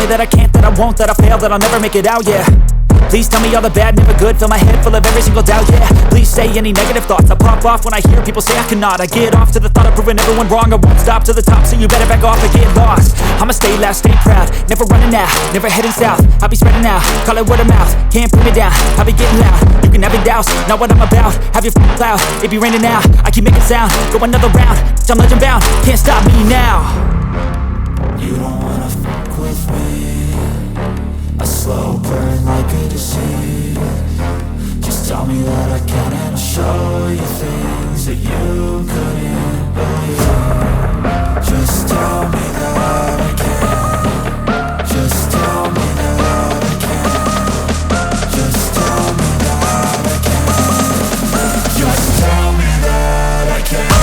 that I can't, that I won't, that I fail, that I'll never make it out, yeah. Please tell me all the bad, never good. Fill my head full of every single doubt, yeah. Please say any negative thoughts. I pop off when I hear people say I cannot. I get off to the thought of proving everyone wrong. I won't stop to the top, so you better back off and get lost. I'ma stay loud, stay proud, never running out, never heading south. I'll be spreading out, call it word of mouth. Can't put me down, I'll be getting loud. You can have your doubts, not what I'm about. Have your f***ing cloud, it be raining now. I keep making sound, go another round. I'm legend bound, can't stop me now. You don't wanna fuck with me. A slow burn like a disease. Just tell me that I can and I'll show you things that you couldn't believe. Just tell me that I can. Just tell me that I can. Just tell me that I can. Just tell me that I can.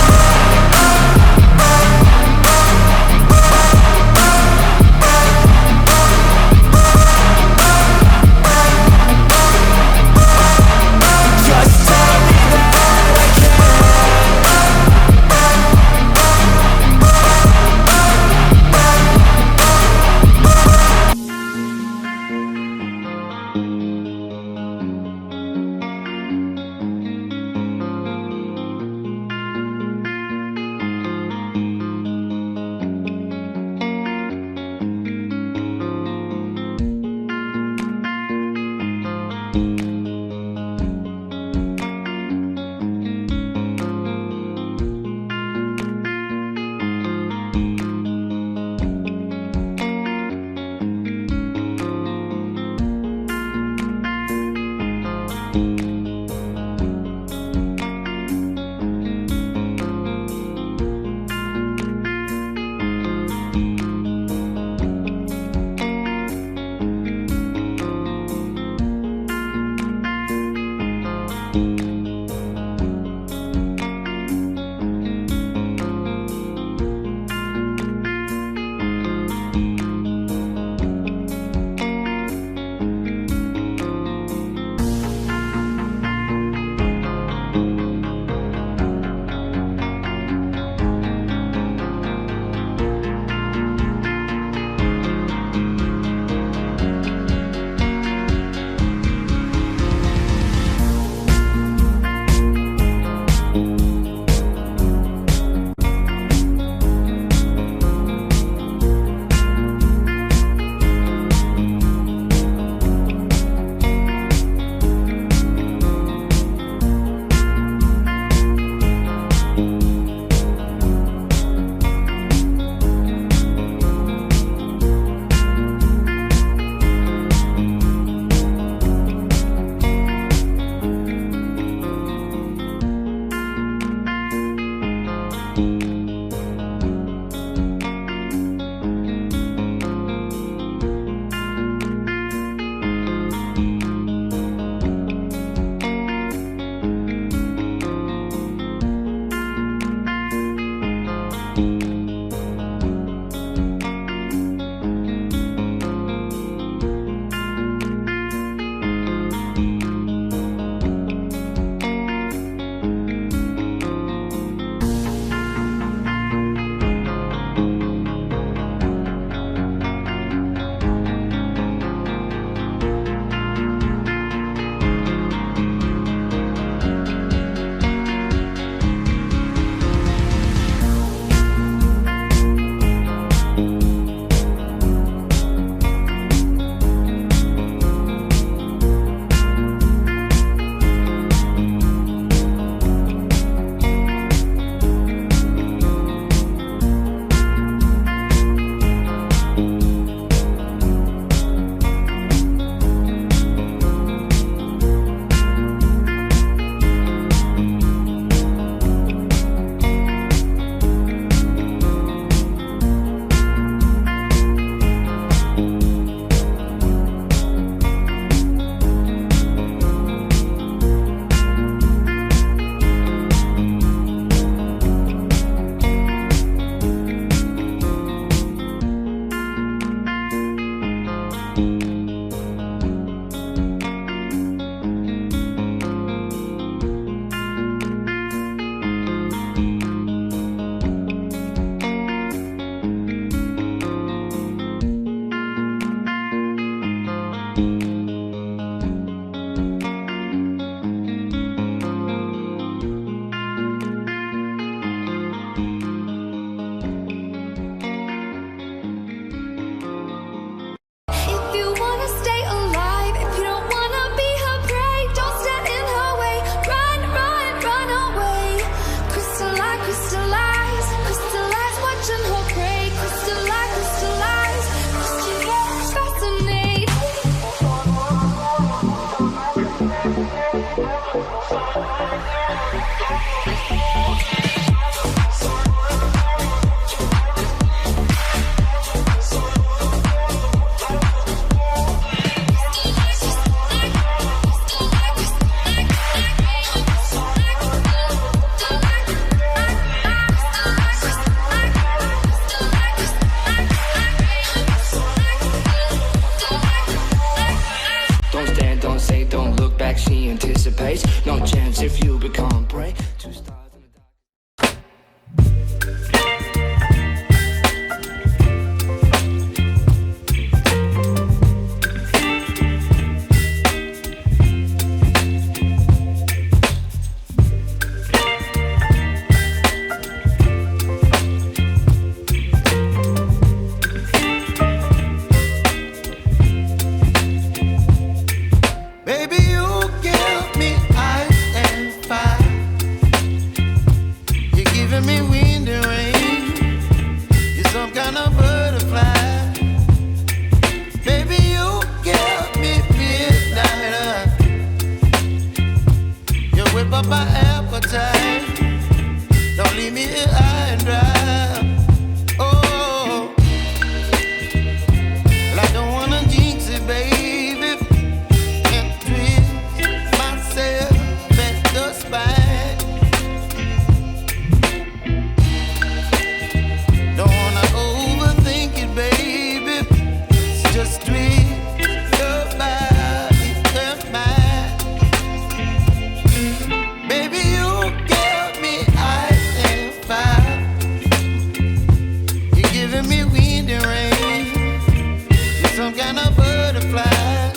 some kind of butterfly.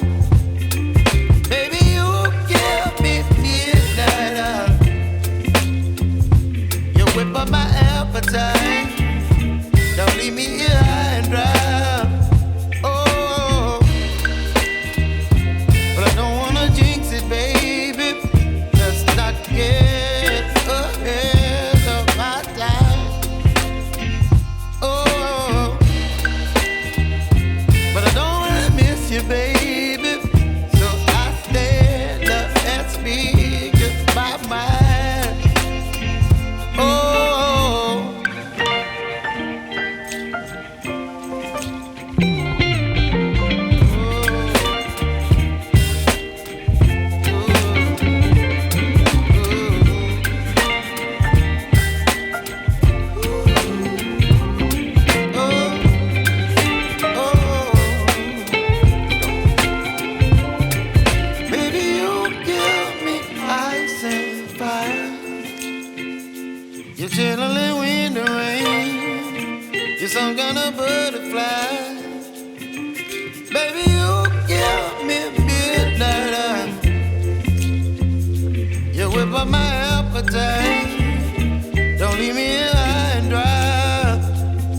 Baby, you give me midnight. You whip up my appetite. Don't leave me here high and dry. Oh, but I don't wanna jinx it, baby. Let's not get ahead of my time. Oh, but I don't wanna miss you, baby. So I stand up and speak just my mind. Oh. You're chilling in the rain. You're some kind of butterfly. Baby, you give me midnight. You whip up my appetite.